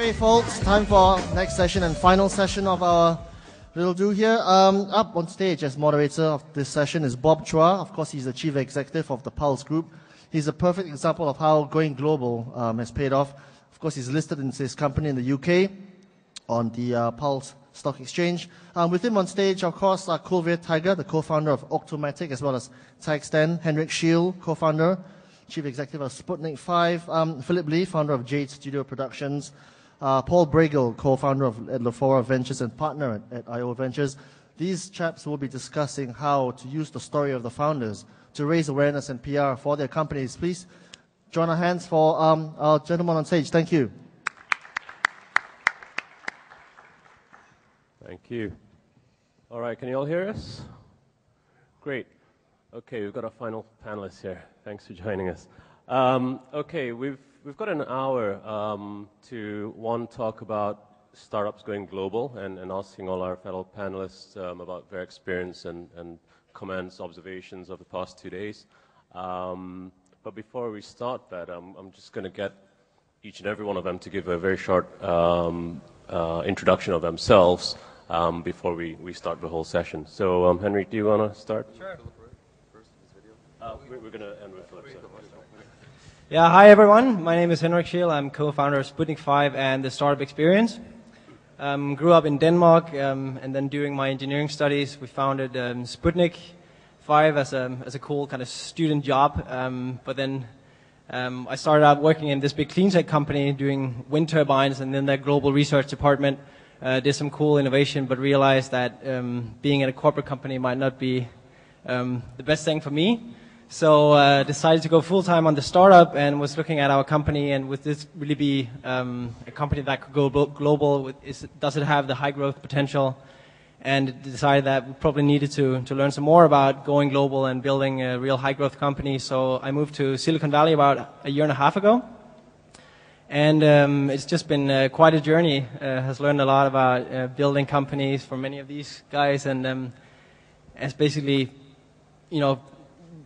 Okay, folks, time for our next session and final session of our little do here. Up on stage as moderator of this session is Bob Chua. Of course, he's the chief executive of the Pulse Group. He's a perfect example of how going global has paid off. Of course, he's listed in his company in the UK on the Pulse Stock Exchange. With him on stage, of course, are Kulveer Tiger, the co-founder of Octomatic, as well as TagStan, Henrik Scheel, co-founder, chief executive of Sputnik 5, Philip Lee, founder of Jade Studio Productions, Paul Bregel, co-founder of Lefora Ventures and partner at IO Ventures. These chaps will be discussing how to use the story of the founders to raise awareness and PR for their companies. Please join our hands for our gentleman on stage. Thank you. Thank you. All right, can you all hear us? Great. Okay, we've got our final panelists here. Thanks for joining us. Okay, we've got an hour to talk about startups going global and asking all our fellow panelists about their experience and comments, observations of the past 2 days. But before we start that, I'm just going to get each and every one of them to give a very short introduction of themselves before we start the whole session. So, Henry, do you want to start? Sure. We're going to end with Philip. Yeah, hi everyone. My name is Henrik Scheel. I'm co-founder of Sputnik 5 and the Startup Experience. Grew up in Denmark, and then during my engineering studies, we founded Sputnik 5 as a cool kind of student job. But then I started out working in this big clean tech company doing wind turbines, and then their global research department did some cool innovation, but realized that being in a corporate company might not be the best thing for me. So decided to go full-time on the startup and was looking at our company, and would this really be a company that could go global? Does it have the high growth potential? And decided that we probably needed to learn some more about going global and building a real high growth company. So I moved to Silicon Valley about a year and a half ago. And it's just been quite a journey. Has learned a lot about building companies from many of these guys, and has basically,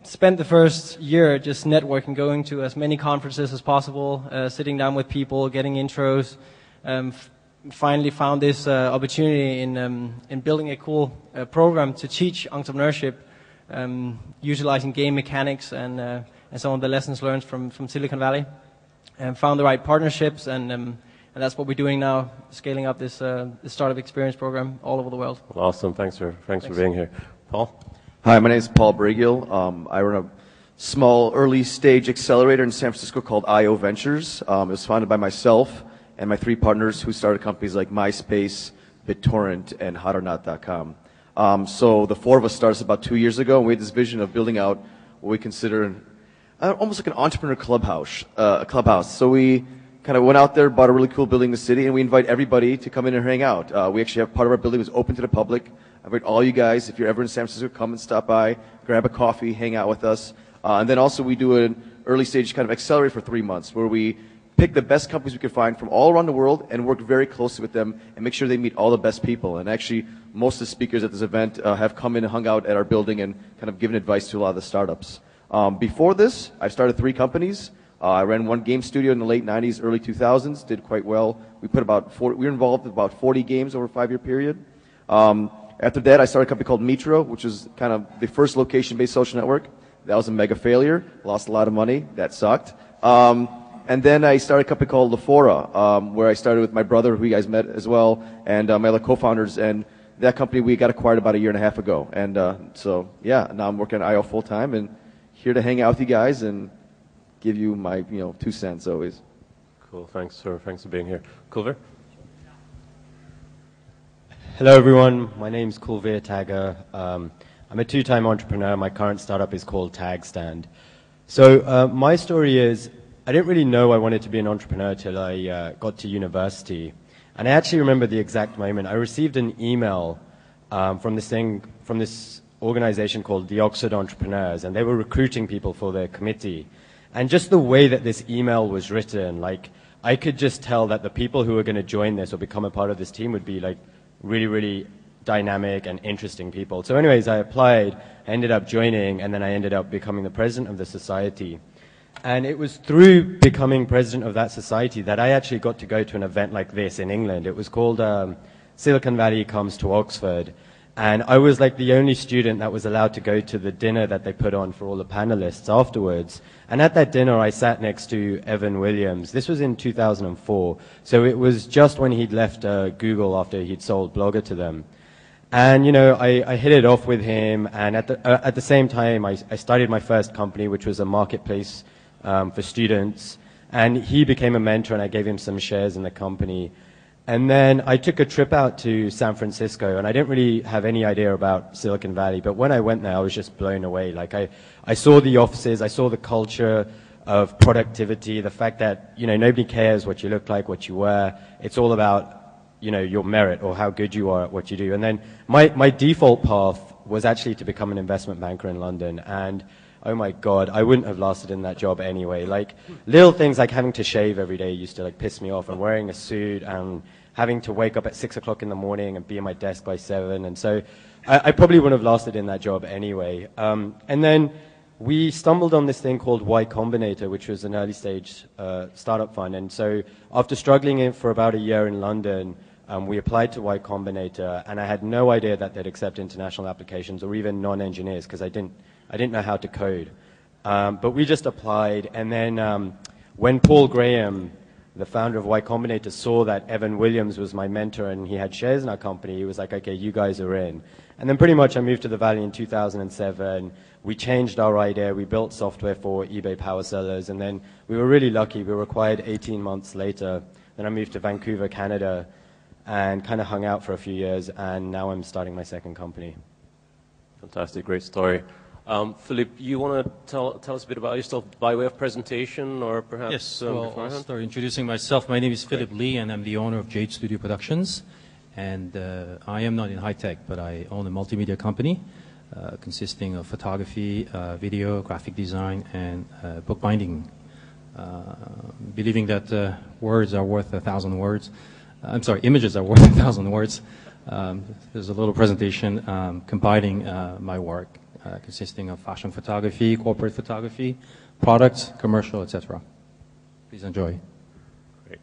spent the first year just networking, going to as many conferences as possible, sitting down with people, getting intros. Finally found this opportunity in building a cool program to teach entrepreneurship, utilizing game mechanics and some of the lessons learned from Silicon Valley. And found the right partnerships, and that's what we're doing now, scaling up this startup experience program all over the world. Awesome. Thanks for being here. Paul? Hi, my name is Paul Bregel. I run a small early stage accelerator in San Francisco called IO Ventures. It was founded by myself and my 3 partners who started companies like MySpace, BitTorrent, and HotOrNot.com. So the 4 of us started about 2 years ago, and we had this vision of building out what we consider almost like an entrepreneur clubhouse. So we kind of went out there, bought a really cool building in the city, and we invite everybody to come in and hang out. We actually have part of our building was open to the public. I invite all you guys, if you're ever in San Francisco, come and stop by, grab a coffee, hang out with us. And then also we do an early stage kind of accelerator for 3 months where we pick the best companies we could find from all around the world and work very closely with them and make sure they meet all the best people. And actually, most of the speakers at this event have come in and hung out at our building and kind of given advice to a lot of the startups. Before this, I started 3 companies. I ran 1 game studio in the late 90s, early 2000s, did quite well. We were involved in about 40 games over a 5-year period. After that, I started a company called Metro, which is kind of the first location-based social network. That was a mega failure. Lost a lot of money. That sucked. And then I started a company called Lefora, where I started with my brother, who you guys met as well, and my other co-founders. And that company we got acquired about a year and a half ago. And so, yeah, now I'm working at IO full-time and here to hang out with you guys and give you my 2 cents always. Cool. Thanks for being here. Kulveer? Hello everyone, my name's Kulveer Tiger. I'm a 2-time entrepreneur. My current startup is called TagStan. So my story is, I didn't really know I wanted to be an entrepreneur till I got to university. And I actually remember the exact moment. I received an email from this organization called the Oxford Entrepreneurs, and they were recruiting people for their committee. And just the way that this email was written, I could just tell that the people who were going to join this or become a part of this team would be really, really dynamic and interesting people. So anyways, I applied, I ended up joining, and then I ended up becoming the president of the society. And it was through becoming president of that society that I actually got to go to an event like this in England. It was called Silicon Valley Comes to Oxford. And I was like the only student that was allowed to go to the dinner that they put on for all the panelists afterwards. And at that dinner, I sat next to Evan Williams. This was in 2004. So it was just when he'd left Google after he'd sold Blogger to them. And, you know, I hit it off with him. And at the same time, I started my first company, which was a marketplace for students. And he became a mentor, and I gave him some shares in the company. And then I took a trip out to San Francisco, and I didn't really have any idea about Silicon Valley. But when I went there, I was just blown away. Like, I saw the offices, I saw the culture of productivity, the fact that, you know, nobody cares what you look like, what you wear. It's all about, you know, your merit or how good you are at what you do. And then my default path was actually to become an investment banker in London. And oh my God, I wouldn't have lasted in that job anyway. Like, little things like having to shave every day used to like piss me off, and wearing a suit and having to wake up at 6 o'clock in the morning and be at my desk by 7. And so I probably wouldn't have lasted in that job anyway. And then we stumbled on this thing called Y Combinator, which was an early stage startup fund. And so after struggling for about a year in London, we applied to Y Combinator, and I had no idea that they'd accept international applications or even non-engineers, because I didn't know how to code. But we just applied, and then when Paul Graham, the founder of Y Combinator, saw that Evan Williams was my mentor and he had shares in our company, he was like, okay, you guys are in. And then pretty much I moved to the Valley in 2007. We changed our idea. We built software for eBay power sellers, and then we were really lucky. We were acquired 18 months later. Then I moved to Vancouver, Canada, and kind of hung out for a few years, and now I'm starting my second company. Fantastic, great story. Philippe, you want to tell us a bit about yourself by way of presentation, or perhaps yes, well, beforehand? I'll start introducing myself. My name is Philip Lee, and I'm the owner of Jade Studio Productions. And I am not in high tech, but I own a multimedia company consisting of photography, video, graphic design, and bookbinding. Believing that words are worth 1,000 words. I'm sorry, images are worth 1,000 words. There's a little presentation compiling my work, consisting of fashion photography, corporate photography, products, commercial, etc. Please enjoy. Great.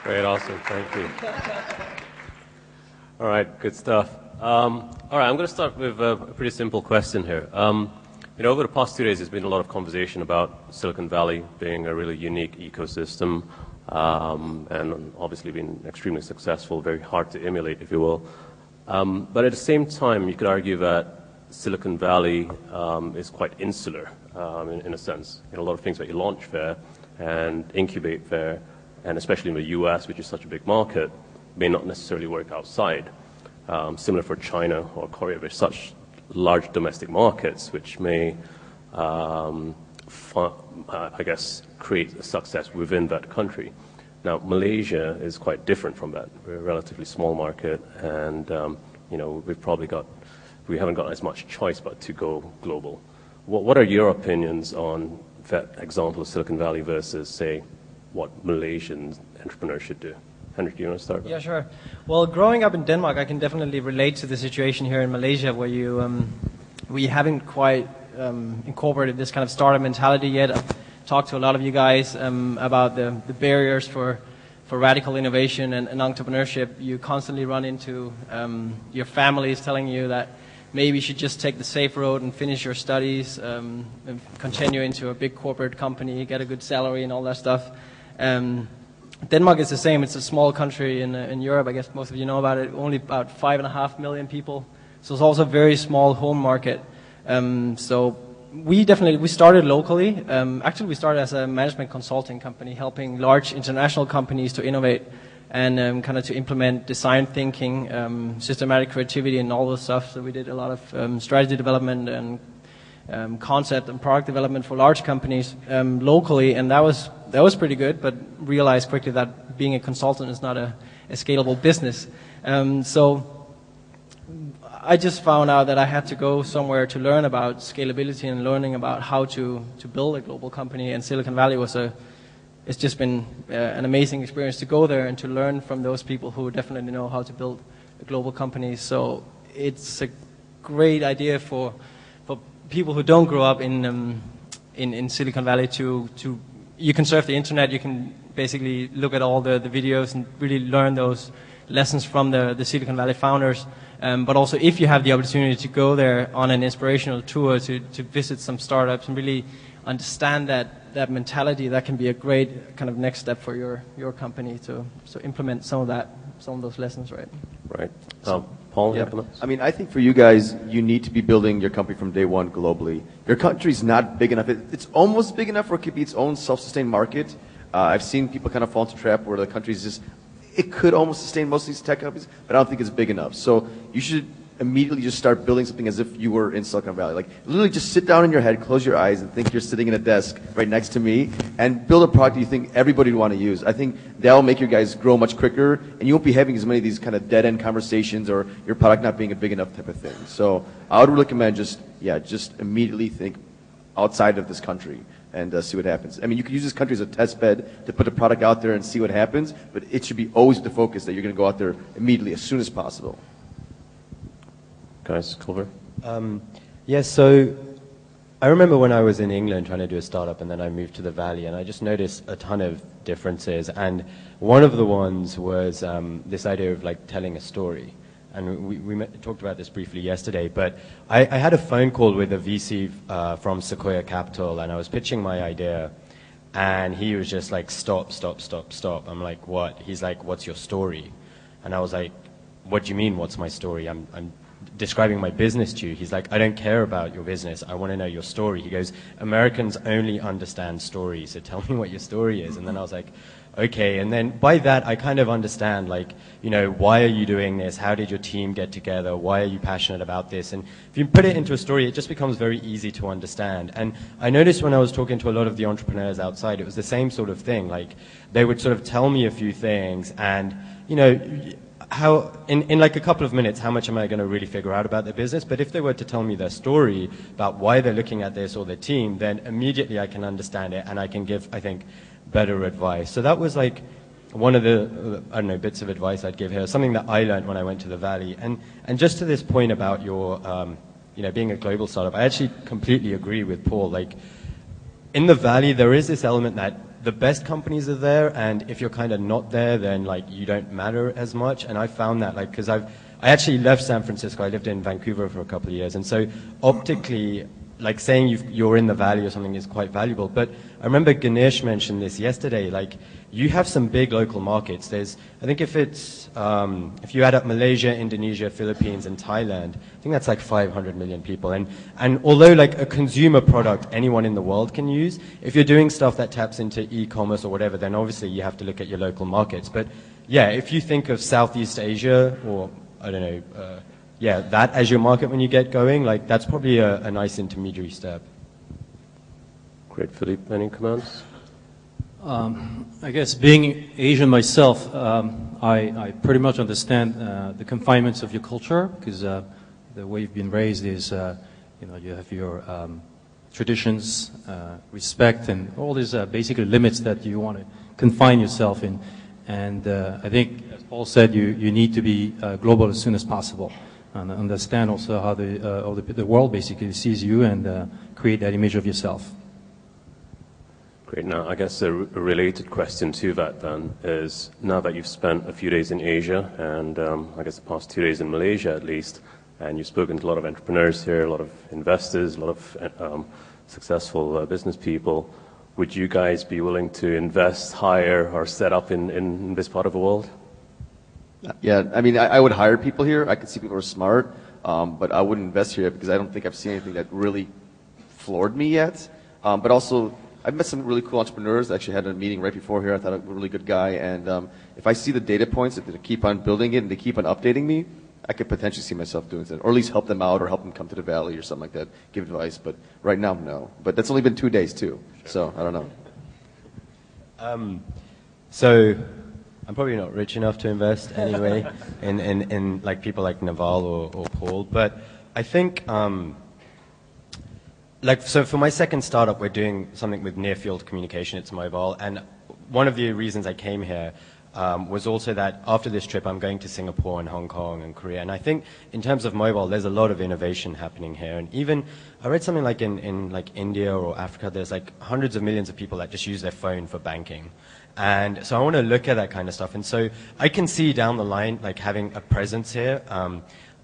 Great, awesome, thank you. All right, good stuff. All right, I'm going to start with a pretty simple question here. Over the past 2 days, there's been a lot of conversation about Silicon Valley being a really unique ecosystem, and obviously been extremely successful, very hard to emulate, if you will. But at the same time, you could argue that Silicon Valley is quite insular in a sense. A lot of things that you launch there and incubate there, and especially in the US, which is such a big market, may not necessarily work outside. Similar for China or Korea, there's such large domestic markets which may, I guess, create a success within that country. Now, Malaysia is quite different from that. We're a relatively small market, and we haven't got as much choice but to go global. What are your opinions on that example of Silicon Valley versus, say, what Malaysian entrepreneurs should do? Henrik, do you want to start? Yeah, sure. Well, growing up in Denmark, I can definitely relate to the situation here in Malaysia, where we haven't quite incorporated this kind of startup mentality yet. I've talked to a lot of you guys about the barriers for radical innovation and entrepreneurship. You constantly run into your families telling you that maybe you should just take the safe road and finish your studies, and continue into a big corporate company, get a good salary and all that stuff. Denmark is the same. It's a small country in Europe. I guess most of you know about it. Only about 5.5 million people. So it's also a very small home market. So we started locally. Actually, we started as a management consulting company, helping large international companies to innovate and kind of to implement design thinking, systematic creativity, and all this stuff. So we did a lot of strategy development and concept and product development for large companies locally, and that was pretty good, but realized quickly that being a consultant is not a scalable business. So I just found out that I had to go somewhere to learn about scalability and learning about how to build a global company, and Silicon Valley it's just been an amazing experience to go there and to learn from those people who definitely know how to build a global company. So it's a great idea for people who don't grow up in Silicon Valley to you can surf the internet, you can basically look at all the videos and really learn those lessons from the Silicon Valley founders. But also, if you have the opportunity to go there on an inspirational tour to visit some startups and really understand that mentality, that can be a great kind of next step for your company to implement some of those lessons, right? Right. Paul, yeah. I mean, I think for you guys, you need to be building your company from day one globally. Your country's not big enough. It's almost big enough for it to be its own self-sustained market. I've seen people kind of fall into trap where the country's just, it could almost sustain most of these tech companies, but I don't think it's big enough. So you should immediately just start building something as if you were in Silicon Valley. Like, literally just sit down in your head, close your eyes, and think you're sitting in a desk right next to me, and build a product you think everybody would want to use. I think that'll make you guys grow much quicker, and you won't be having as many of these kind of dead-end conversations or your product not being a big enough type of thing. So I would recommend just immediately think outside of this country and see what happens. I mean, you could use this country as a test bed to put the product out there and see what happens, but it should be always the focus that you're going to go out there immediately, as soon as possible. Guys, Culver? Yes, so I remember when I was in England trying to do a startup, and then I moved to the Valley, and I just noticed a ton of differences. And one of the ones was this idea of like telling a story. And we talked about this briefly yesterday, but I had a phone call with a VC from Sequoia Capital, and I was pitching my idea, and he was just like, stop. I'm like, what? He's like, what's your story? And I was like, what do you mean, what's my story? I'm describing my business to you. He's like, I don't care about your business. I want to know your story. He goes, Americans only understand stories, so tell me what your story is. And then I was like, okay. And then by that, I kind of understand, like, you know, why are you doing this? How did your team get together? Why are you passionate about this? And if you put it into a story, it just becomes very easy to understand. And I noticed when I was talking to a lot of the entrepreneurs outside, it was the same sort of thing. Like, they would sort of tell me a few things, and, you know, how in like a couple of minutes, how much am I going to really figure out about their business? But if they were to tell me their story about why they're looking at this or their team, then immediately I can understand it, and I can give, I think, better advice. So that was like one of the, I don't know, bits of advice I'd give here, something that I learned when I went to the Valley. And just to this point about your, you know, being a global startup, I actually completely agree with Paul. Like, in the Valley, there is this element that the best companies are there, and if you're kind of not there, then like you don't matter as much. And I found that, like, because I actually left San Francisco. I lived in Vancouver for a couple of years, and so optically, like saying you're in the valley or something is quite valuable. But I remember Ganesh mentioned this yesterday. Like, you have some big local markets. There's, I think if it's, if you add up Malaysia, Indonesia, Philippines, and Thailand, I think that's like 500 million people. And although like a consumer product anyone in the world can use, if you're doing stuff that taps into e-commerce or whatever, then obviously you have to look at your local markets. But yeah, if you think of Southeast Asia or, I don't know, yeah, that as your market when you get going, like that's probably a nice intermediary step. Great, Philippe, any comments? I guess being Asian myself, I pretty much understand the confinements of your culture, because the way you've been raised is, you know, you have your traditions, respect, and all these basically limits that you want to confine yourself in. And I think, as Paul said, you need to be global as soon as possible, and understand also how the world basically sees you, and create that image of yourself. Great. Now, I guess a related question to that then is, now that you've spent a few days in Asia, and I guess the past 2 days in Malaysia at least, and you've spoken to a lot of entrepreneurs here, a lot of investors, a lot of successful business people, would you guys be willing to invest, hire, or set up in this part of the world? Yeah, I mean, I would hire people here. I could see people who are smart, but I wouldn't invest here because I don't think I've seen anything that really floored me yet. But also, I've met some really cool entrepreneurs. I actually had a meeting right before here. I thought a really good guy. And if I see the data points, if they keep on building it and they keep on updating me, I could potentially see myself doing that, or at least help them out or help them come to the valley or something like that, give advice. But right now, no. But that's only been 2 days too, so I don't know. So I'm probably not rich enough to invest anyway in like people like Naval or Paul, but I think like, so for my second startup, we're doing something with near field communication. It's mobile, and one of the reasons I came here was also that after this trip, I'm going to Singapore and Hong Kong and Korea. And I think in terms of mobile, there's a lot of innovation happening here. And even, I read something like in like India or Africa, there's like hundreds of millions of people that just use their phone for banking. And so I want to look at that kind of stuff. And so I can see down the line, like having a presence here.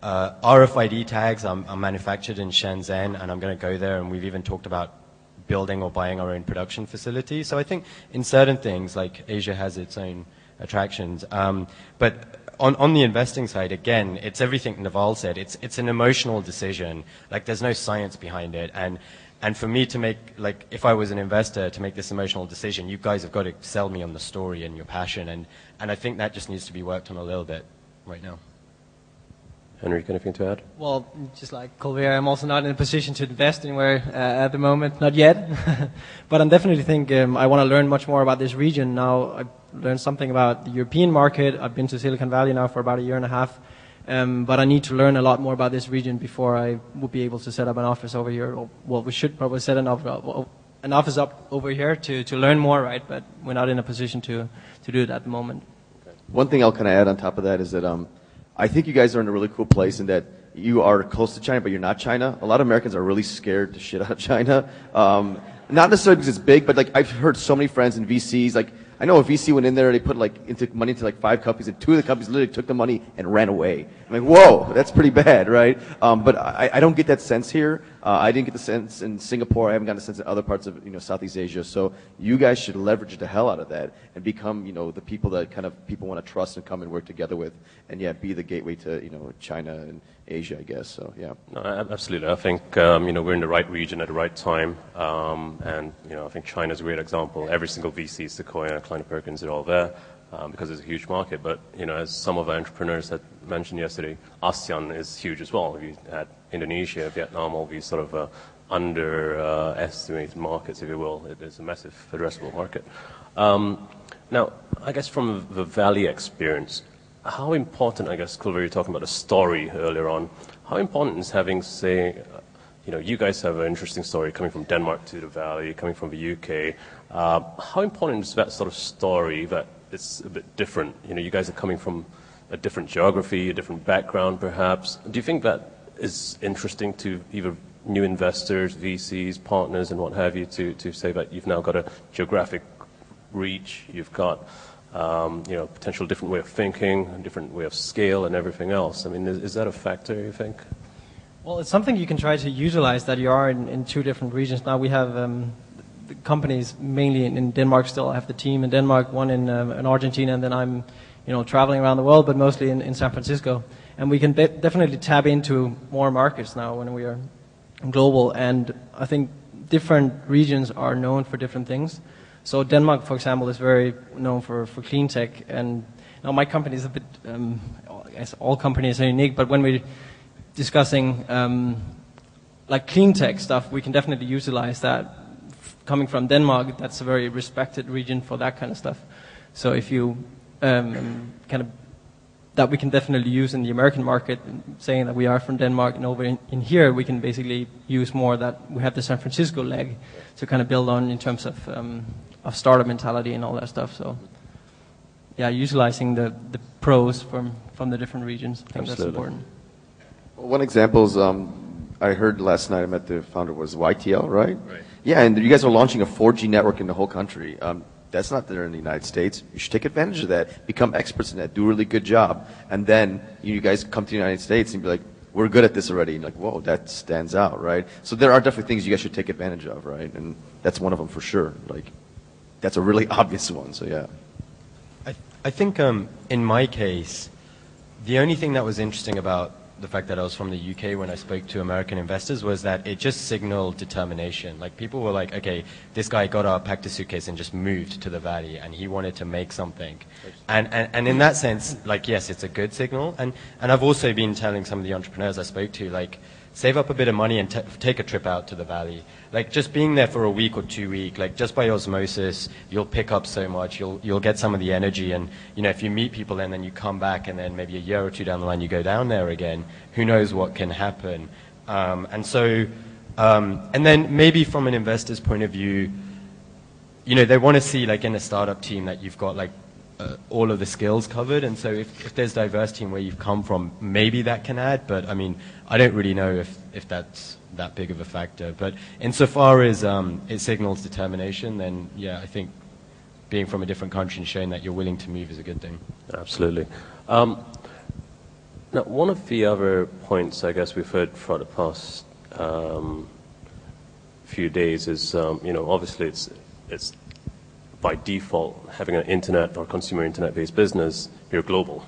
RFID tags are manufactured in Shenzhen, and I'm going to go there, and we've even talked about building or buying our own production facility. So I think in certain things, like Asia has its own attractions. But on the investing side, again, it's everything Naval said. It's an emotional decision. Like, there's no science behind it. And for me to make, like, if I was an investor, to make this emotional decision, you guys have got to sell me on the story and your passion. And I think that just needs to be worked on a little bit right now. Henrik, anything to add? Well, just like Colbert, I'm also not in a position to invest anywhere at the moment, not yet. But I definitely think I want to learn much more about this region. Now I've learned something about the European market. I've been to Silicon Valley now for about 1.5 years. But I need to learn a lot more about this region before I would be able to set up an office over here. Well, we should probably set an office up over here to learn more, right? But we're not in a position to do it at the moment. One thing I'll kind of add on top of that is that I think you guys are in a really cool place in that you are close to China, but you're not China. A lot of Americans are really scared to shit out of China. Not necessarily because it's big, but like I've heard so many friends in VCs, like I know a VC went in there, they put like money into like 5 companies, and 2 of the companies literally took the money and ran away. I'm like, whoa, that's pretty bad, right? But I don't get that sense here. I didn't get the sense in Singapore. I haven't gotten the sense in other parts of Southeast Asia. So you guys should leverage the hell out of that and become the people that kind of people want to trust and come and work together with, and yeah, be the gateway to China and Asia, I guess. So yeah. No, absolutely. I think we're in the right region at the right time, and I think China's a great example. Every single VC, Sequoia, Kleiner Perkins, they're all there because it's a huge market. But as some of our entrepreneurs had mentioned yesterday, ASEAN is huge as well. You had Indonesia, Vietnam, all these sort of underestimated markets, if you will. It is a massive addressable market. Now, I guess from the Valley experience, how important, I guess, Kulver, you're talking about the story earlier on, how important is having, say, you guys have an interesting story coming from Denmark to the Valley, coming from the UK. How important is that sort of story that it's a bit different? You guys are coming from a different geography, a different background, perhaps. Do you think that is interesting to either new investors, VCs, partners, and what have you, to say that you've now got a geographic reach, you've got potential different way of thinking, a different way of scale, and everything else. I mean, is that a factor, you think? Well, it's something you can try to utilize that you are in two different regions. Now we have the companies mainly in Denmark still. I have the team in Denmark, one in Argentina, and then I'm traveling around the world, but mostly in San Francisco. And we can definitely tap into more markets now when we are global. And I think different regions are known for different things. So Denmark, for example, is very known for clean tech. And now my company is a bit, as all companies are unique, but when we're discussing like clean tech stuff, we can definitely utilize that. Coming from Denmark, that's a very respected region for that kind of stuff. So if you that we can definitely use in the American market, saying that we are from Denmark, and over in here we can basically use more that we have the San Francisco leg to kind of build on in terms of startup mentality and all that stuff. So yeah, utilizing the pros from the different regions, I think that's important. One example is I heard last night I met the founder was YTL, right? Right. Yeah, and you guys are launching a 4G network in the whole country. That's not there in the United States. You should take advantage of that, become experts in that, do a really good job, and then you guys come to the United States and be like, we're good at this already. And like, whoa, that stands out, right? So there are definitely things you guys should take advantage of, right? And that's one of them for sure. Like, that's a really obvious one, so yeah. I think in my case, the only thing that was interesting about the fact that I was from the UK when I spoke to American investors was that it just signaled determination. Like people were like, okay, this guy got up, packed a suitcase and just moved to the Valley and he wanted to make something. And in that sense, like, yes, it's a good signal. And I've also been telling some of the entrepreneurs I spoke to, like, save up a bit of money and take a trip out to the Valley. Like just being there for a week or 2 weeks, like just by osmosis, you'll pick up so much. You'll get some of the energy, and if you meet people and then you come back, and then maybe a year or two down the line you go down there again, who knows what can happen? And then maybe from an investor's point of view, they want to see like in a startup team that you've got like all of the skills covered, and so if there's diversity in where you've come from, maybe that can add, but I mean, I don't really know if that's that big of a factor. But insofar as it signals determination, then yeah, I think being from a different country and showing that you're willing to move is a good thing. Absolutely. Now, one of the other points I guess we've heard for the past few days is, obviously it's by default, having an internet or consumer internet-based business, you're global,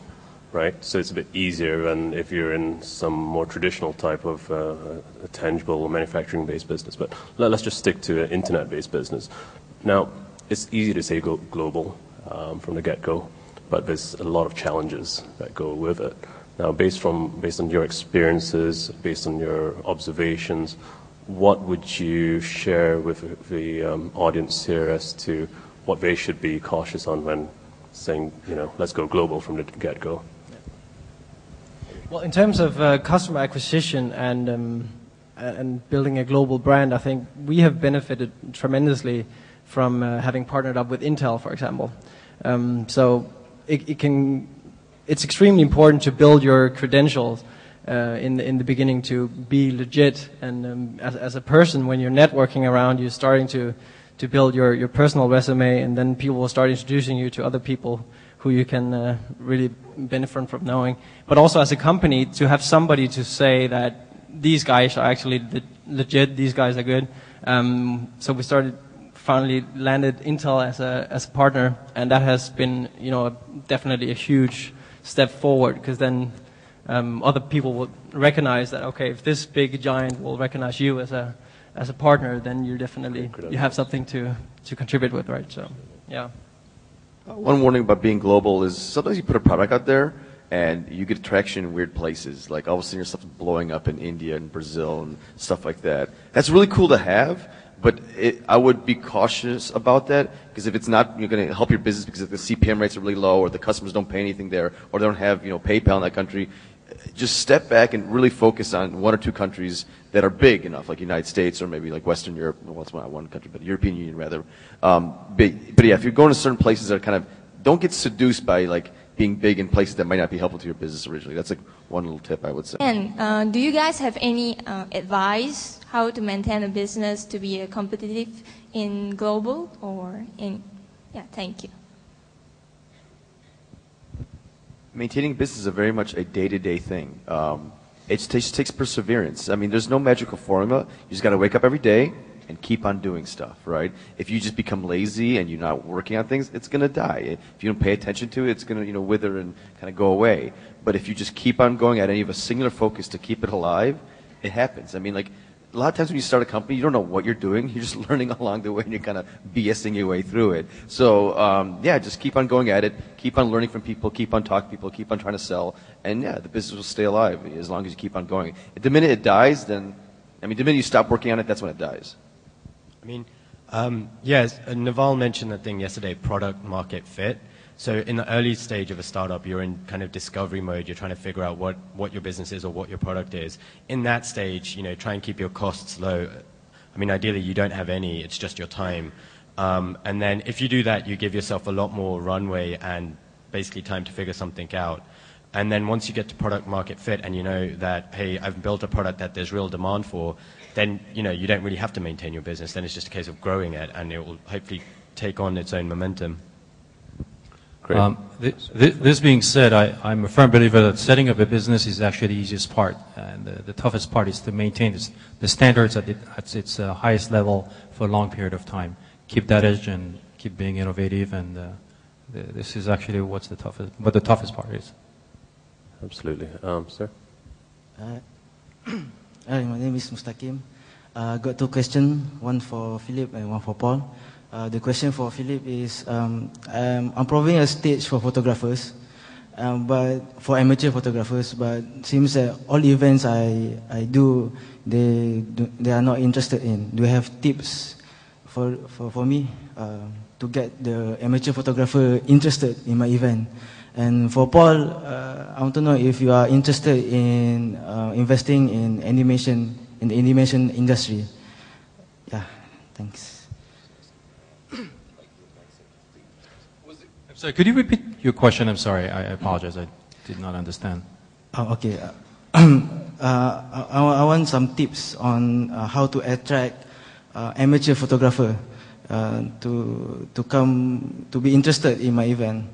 right? So it's a bit easier than if you're in some more traditional type of a tangible manufacturing-based business. But let's just stick to an internet-based business. Now, it's easy to say go global from the get-go, but there's a lot of challenges that go with it. Now, based on your experiences, based on your observations, what would you share with the audience here as to what they should be cautious on when saying, let's go global from the get-go? Well, in terms of customer acquisition and building a global brand, I think we have benefited tremendously from having partnered up with Intel, for example. So it's extremely important to build your credentials in the beginning to be legit. And as a person, when you're networking around, you're starting to build your personal resume, and then people will start introducing you to other people who you can really benefit from knowing. But also as a company, to have somebody to say that these guys are actually legit, these guys are good. So we finally landed Intel as a partner, and that has been definitely a huge step forward, because then other people will recognize that, okay, if this big giant will recognize you as a partner, then you have something to contribute with, right? So, yeah. One warning about being global is sometimes you put a product out there and you get traction in weird places. Like all of a sudden your stuff is blowing up in India and Brazil and stuff like that. That's really cool to have, but I would be cautious about that, because if it's not going to help your business because if the CPM rates are really low, or the customers don't pay anything there, or they don't have PayPal in that country, just step back and really focus on one or two countries that are big enough, like United States or maybe like Western Europe. Well, it's not one country, but European Union rather. But yeah, if you're going to certain places that are kind of, don't get seduced by like being big in places that might not be helpful to your business originally. That's like one little tip I would say. And do you guys have any advice how to maintain a business to be competitive in global or in Yeah, thank you. Maintaining business is very much a day-to-day thing. It just takes perseverance. I mean, there's no magical formula. You just got to wake up every day and keep on doing stuff, right? If you just become lazy and you're not working on things, it's going to die. If you don't pay attention to it, it's going to, wither and kind of go away. But if you just keep on going at it and you have a singular focus to keep it alive, it happens. I mean, like, a lot of times when you start a company, you don't know what you're doing. You're just learning along the way, and you're kind of BSing your way through it. So, yeah, just keep on going at it. Keep on learning from people. Keep on talking to people. Keep on trying to sell. And, yeah, the business will stay alive as long as you keep on going. The minute it dies, then, the minute you stop working on it, that's when it dies. I mean, yes, Naval mentioned that thing yesterday, product market fit. So in the early stage of a startup, you're in kind of discovery mode. You're trying to figure out what your business is or what your product is. In that stage, try and keep your costs low. I mean, ideally, you don't have any. It's just your time. And then if you do that, you give yourself a lot more runway and basically time to figure something out. And then once you get to product market fit and you know that, hey, I've built a product that there's real demand for, then, you don't really have to maintain your business. Then it's just a case of growing it, and it will hopefully take on its own momentum. This being said, I'm a firm believer that setting up a business is actually the easiest part, and the toughest part is to maintain the standards at its highest level for a long period of time. Keep that edge and keep being innovative, and this is actually what the toughest part is. Absolutely. Sir? Hi, my name is Mustaqim. Got two questions, one for Philip and one for Paul. The question for Philip is, I'm providing a stage for photographers, but for amateur photographers, but seems that all events I do, they are not interested in. Do you have tips for me to get the amateur photographer interested in my event? And for Paul, I want to know if you are interested in investing in animation, in the animation industry. Yeah, thanks. So could you repeat your question? I'm sorry, I apologize. I did not understand. Oh, okay. I want some tips on how to attract amateur photographer to be interested in my event,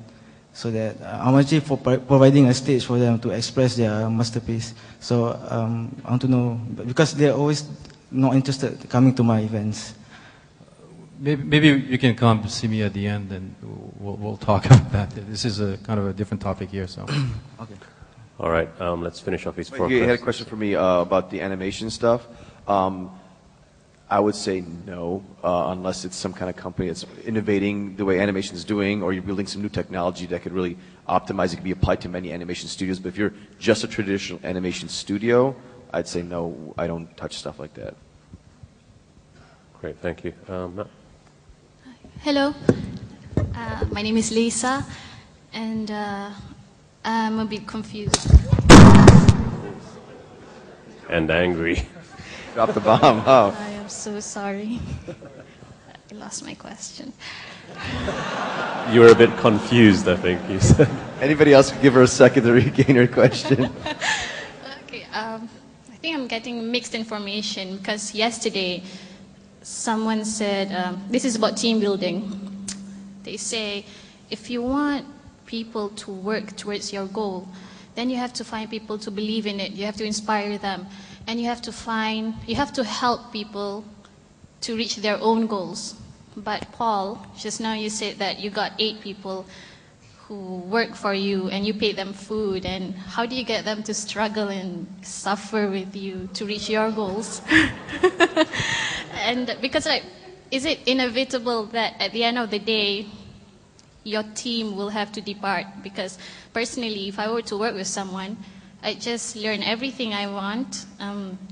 so that I'm actually providing a stage for them to express their masterpiece. So I want to know, because they're always not interested coming to my events. Maybe you can come see me at the end, and we'll talk about that. This is a kind of a different topic here, so. Okay. All right, let's finish off these four You questions. had a question for me about the animation stuff. I would say no, unless it's some kind of company that's innovating the way animation is doing, or you're building some new technology that could really optimize. It could be applied to many animation studios. But if you're just a traditional animation studio, I'd say no, I don't touch stuff like that. Great, thank you. Matt? Hello, my name is Lisa, and I'm a bit confused. And angry. Drop the bomb. Oh. I am so sorry. I lost my question. You were a bit confused, I think you said. Anybody else could give her a second to regain her question? Okay, I think I'm getting mixed information, because yesterday someone said, this is about team building. They say, if you want people to work towards your goal, then you have to find people to believe in it. You have to inspire them. And you have to help people to reach their own goals. But Paul, just now you said that you got 8 people who work for you and you pay them food. And how do you get them to struggle and suffer with you to reach your goals? And because is it inevitable that at the end of the day, your team will have to depart? Because personally, if I were to work with someone, I just learn everything I want,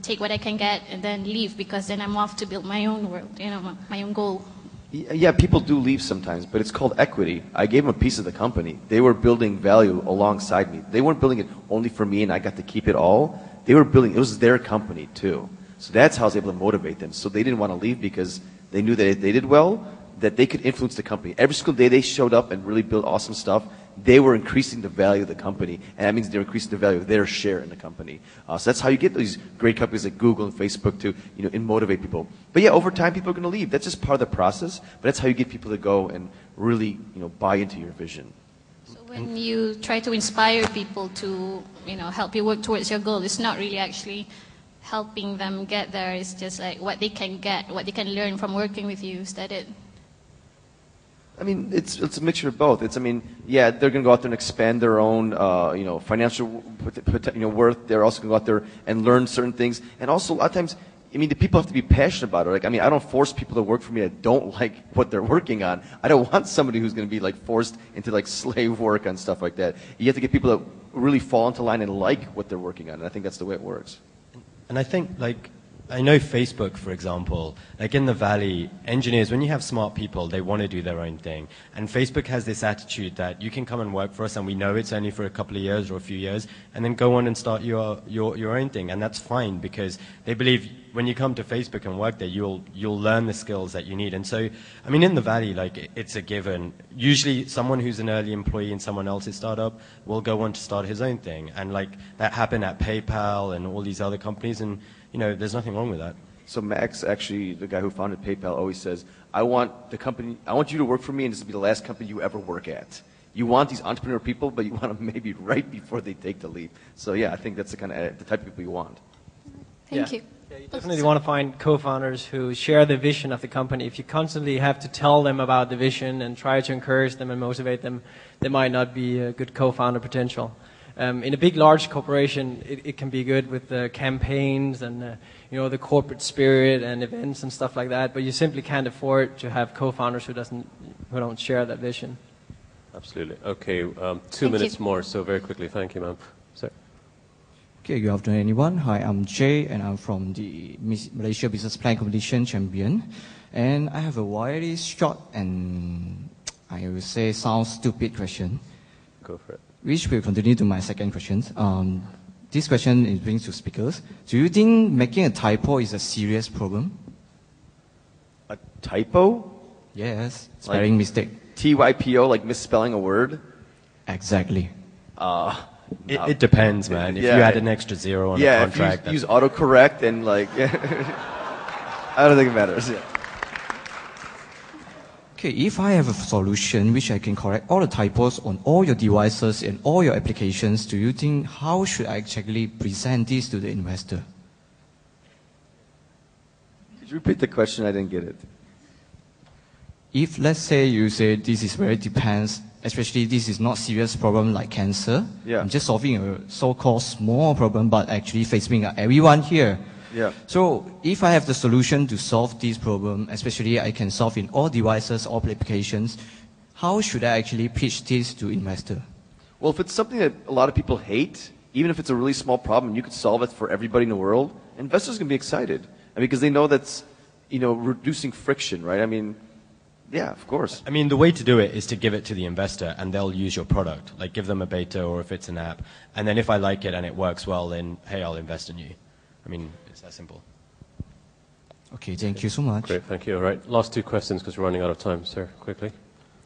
take what I can get, and then leave, because then I'm off to build my own world, my own goal. Yeah, people do leave sometimes, but it's called equity. I gave them a piece of the company. They were building value alongside me. They weren't building it only for me and I got to keep it all. They were building, it was their company too. So that's how I was able to motivate them. So they didn't want to leave because they knew that if they did well, that they could influence the company. Every single day they showed up and really built awesome stuff. they were increasing the value of the company, and that means they're increasing the value of their share in the company. So that's how you get these great companies like Google and Facebook to, motivate people. But yeah, over time, people are going to leave. That's just part of the process, but that's how you get people to go and really, buy into your vision. So when you try to inspire people to, help you work towards your goal, it's not really actually helping them get there. It's just like what they can get, what they can learn from working with you. Is that it? I mean, it's a mixture of both. Yeah, they're going to go out there and expand their own, financial, worth. They're also going to go out there and learn certain things. And also, a lot of times, the people have to be passionate about it. I don't force people to work for me that don't like what they're working on. I don't want somebody who's going to be forced into slave work and stuff like that. You have to get people that really fall into line and like what they're working on. And I think that's the way it works. And I think, I know Facebook, for example, in the Valley, engineers, when you have smart people, they want to do their own thing. And Facebook has this attitude that you can come and work for us, and we know it's only for a couple of years or a few years, and then go on and start your own thing. And that's fine, because they believe when you come to Facebook and work there, you'll learn the skills that you need. And so, in the Valley, it's a given. Usually someone who's an early employee in someone else's startup will go on to start his own thing. And that happened at PayPal and all these other companies, and there's nothing wrong with that. So Max, actually, the guy who founded PayPal, always says, I want you to work for me, and this will be the last company you ever work at. You want these entrepreneur people, but you want them maybe right before they take the leap. So yeah, I think that's the type of people you want. Thank you. Yeah, you definitely want to find co-founders who share the vision of the company. If you constantly have to tell them about the vision and try to encourage them and motivate them, they might not be a good co-founder potential. In a big, large corporation, it can be good with the campaigns and the corporate spirit and events and stuff like that. But you simply can't afford to have co-founders who don't share that vision. Absolutely. Okay, 2 minutes more. So very quickly, thank you, ma'am. Sir. Okay, good afternoon, everyone. Hi, I'm Jay, and I'm from the Malaysia Business Plan Competition champion. And I have a very short and I would say sounds stupid question. Go for it. Which will continue to my second question. This question is brings to speakers. Do you think making a typo is a serious problem? A typo? Yes, spelling mistake. TYPO, misspelling a word? Exactly. It depends, man. If you add an extra zero on a contract. If you use autocorrect and I don't think it matters. Yeah. Okay, if I have a solution which I can correct all the typos on all your devices and all your applications, do you think how should I actually present this to the investor? Could you repeat the question? I didn't get it. If let's say you say this is very depends, especially this is not serious problem like cancer. Yeah. I'm just solving a so-called small problem, but actually facing everyone here. Yeah. So if I have the solution to solve this problem, especially I can solve in all devices, all applications, how should I actually pitch this to investor? Well, if it's something that a lot of people hate, even if it's a really small problem, and you could solve it for everybody in the world, investors can be excited. Because they know that's, reducing friction, right? Yeah, of course. The way to do it is to give it to the investor, and they'll use your product. Give them a beta, or if it's an app. And then if I like it and it works well, then, hey, I'll invest in you. It's that simple. Okay, thank you so much. Great, thank you. All right, last 2 questions because we're running out of time. Sir, quickly.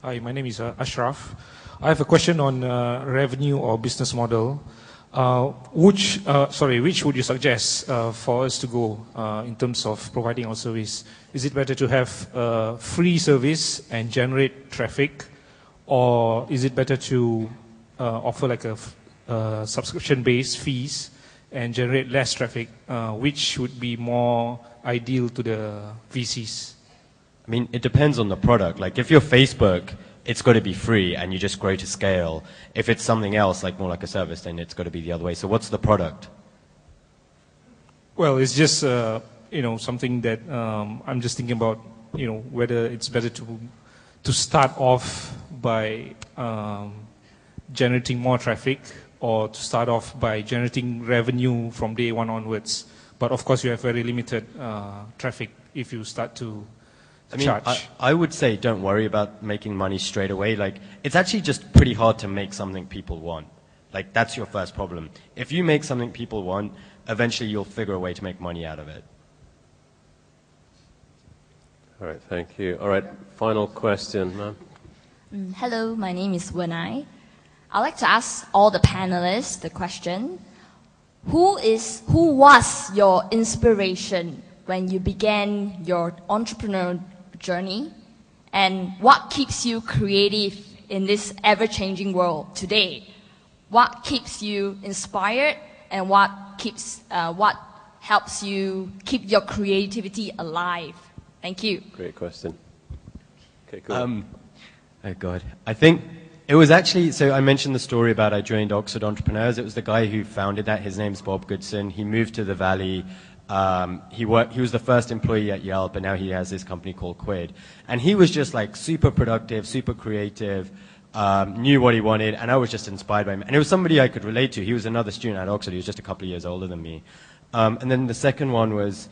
Hi, my name is Ashraf. I have a question on revenue or business model. Which would you suggest for us to go in terms of providing our service? Is it better to have free service and generate traffic, or is it better to offer a subscription-based fees and generate less traffic? Which would be more ideal to the VCs? It depends on the product. If you're Facebook, it's got to be free and you just grow to scale. If it's something else, more like a service, then it's got to be the other way. So what's the product? Well, it's just, something that I'm just thinking about, whether it's better to start off by generating more traffic, or to start off by generating revenue from day one onwards. But of course, you have very limited traffic if you start to charge. I would say don't worry about making money straight away. It's actually just pretty hard to make something people want. That's your first problem. If you make something people want, eventually you'll figure a way to make money out of it. All right, thank you. All right, final question, ma'am. Hello, my name is Wenai. I'd like to ask all the panelists the question: Who was your inspiration when you began your entrepreneurial journey, and what keeps you creative in this ever-changing world today? What keeps you inspired, and what helps you keep your creativity alive? Thank you. Great question. Okay, cool. Oh God, I think it was actually, so I mentioned the story about I joined Oxford Entrepreneurs. It was the guy who founded that. His name's Bob Goodson. He moved to the Valley. He was the first employee at Yelp, and now he has this company called Quid. And he was just like super productive, super creative, knew what he wanted, and I was just inspired by him. And it was somebody I could relate to. He was another student at Oxford. He was just a couple of years older than me. And then the second one was,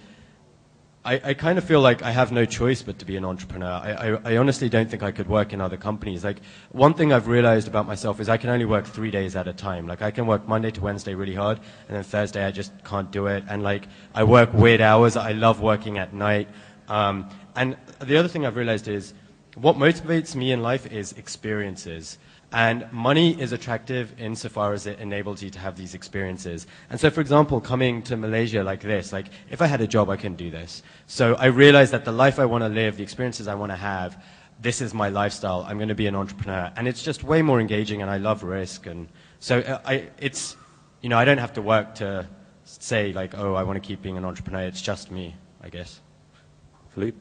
I kind of feel like I have no choice but to be an entrepreneur. I honestly don't think I could work in other companies. Like, one thing I've realized about myself is I can only work 3 days at a time. Like, I can work Monday to Wednesday really hard, and then Thursday I just can't do it. And like, I work weird hours. I love working at night. And the other thing I've realized is what motivates me in life is experiences. And money is attractive insofar as it enables you to have these experiences. And so, for example, coming to Malaysia like this, like, if I had a job, I couldn't do this. So I realized that the life I want to live, the experiences I want to have, this is my lifestyle. I'm going to be an entrepreneur. And it's just way more engaging, and I love risk. And so it's, you know, I don't have to work to say, like, oh, I want to keep being an entrepreneur. It's just me, I guess. Philippe?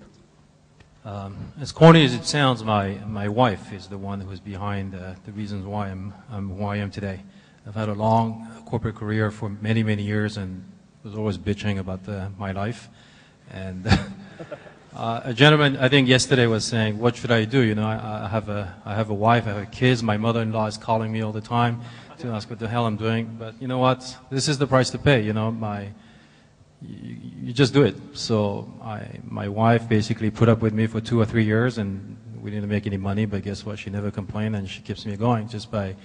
As corny as it sounds, my wife is the one who is behind the reasons why I'm who I am today. I've had a long corporate career for many, many years, and was always bitching about my life. And a gentleman, I think yesterday, was saying, "What should I do? You know, I have a wife, I have kids. My mother-in-law is calling me all the time to ask what the hell I'm doing. But you know what? This is the price to pay. You know, you just do it." So my wife basically put up with me for 2 or 3 years, and we didn't make any money, but guess what? She never complained, and she keeps me going just by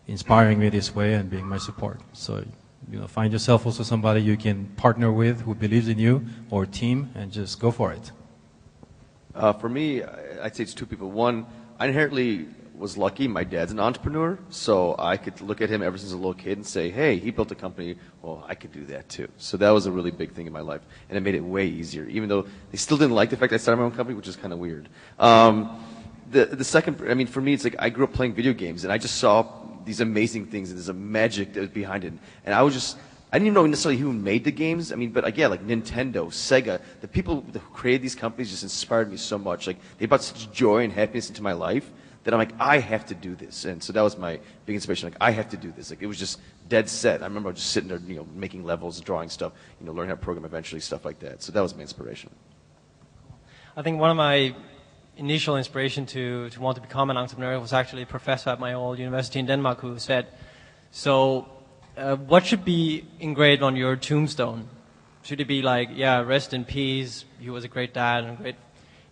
inspiring me this way and being my support. So, you know, find yourself also somebody you can partner with who believes in you, or a team, and just go for it. For me, I'd say it's two people. One, I inherently was lucky. My dad's an entrepreneur, so I could look at him ever since a little kid and say, hey, he built a company, well, I could do that too. So that was a really big thing in my life, and it made it way easier, even though they still didn't like the fact that I started my own company, which is kind of weird. The second, I mean, for me, it's like I grew up playing video games, and I just saw these amazing things, and there's a magic that was behind it. And I didn't even know necessarily who made the games. I mean, but again, like Nintendo, Sega, the people who created these companies just inspired me so much. Like, they brought such joy and happiness into my life that I'm like, I have to do this. And so that was my big inspiration. Like, I have to do this. Like, it was just dead set. I remember just sitting there, you know, making levels, drawing stuff, you know, learning how to program eventually, stuff like that. So that was my inspiration. I think one of my initial inspiration to want to become an entrepreneur was actually a professor at my old university in Denmark who said, so what should be engraved on your tombstone? Should it be like, yeah, rest in peace, he was a great dad and a great,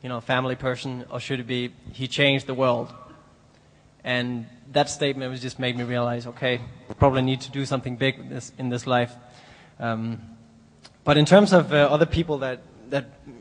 you know, family person, or should it be, he changed the world? And that statement was just made me realize, okay, probably need to do something big in this life. But in terms of other people that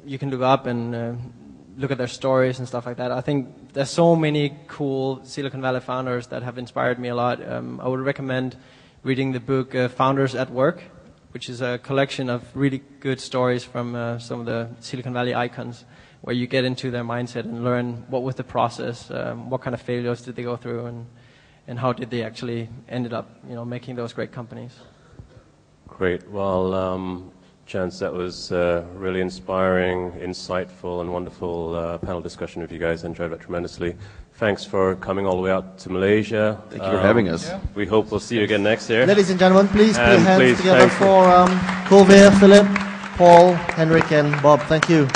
you can look up and look at their stories and stuff like that, I think there's so many cool Silicon Valley founders that have inspired me a lot. I would recommend reading the book Founders at Work, which is a collection of really good stories from some of the Silicon Valley icons, where you get into their mindset and learn what was the process, what kind of failures did they go through, and how did they actually ended up, you know, making those great companies. Great. Well, Chance, that was really inspiring, insightful, and wonderful panel discussion with you guys. I enjoyed that tremendously. Thanks for coming all the way out to Malaysia. Thank you for having us. Yeah. We hope we'll see you again next year. Ladies and gentlemen, please put your hands together for Kulveer, Philip, Paul, Henrik, and Bob. Thank you.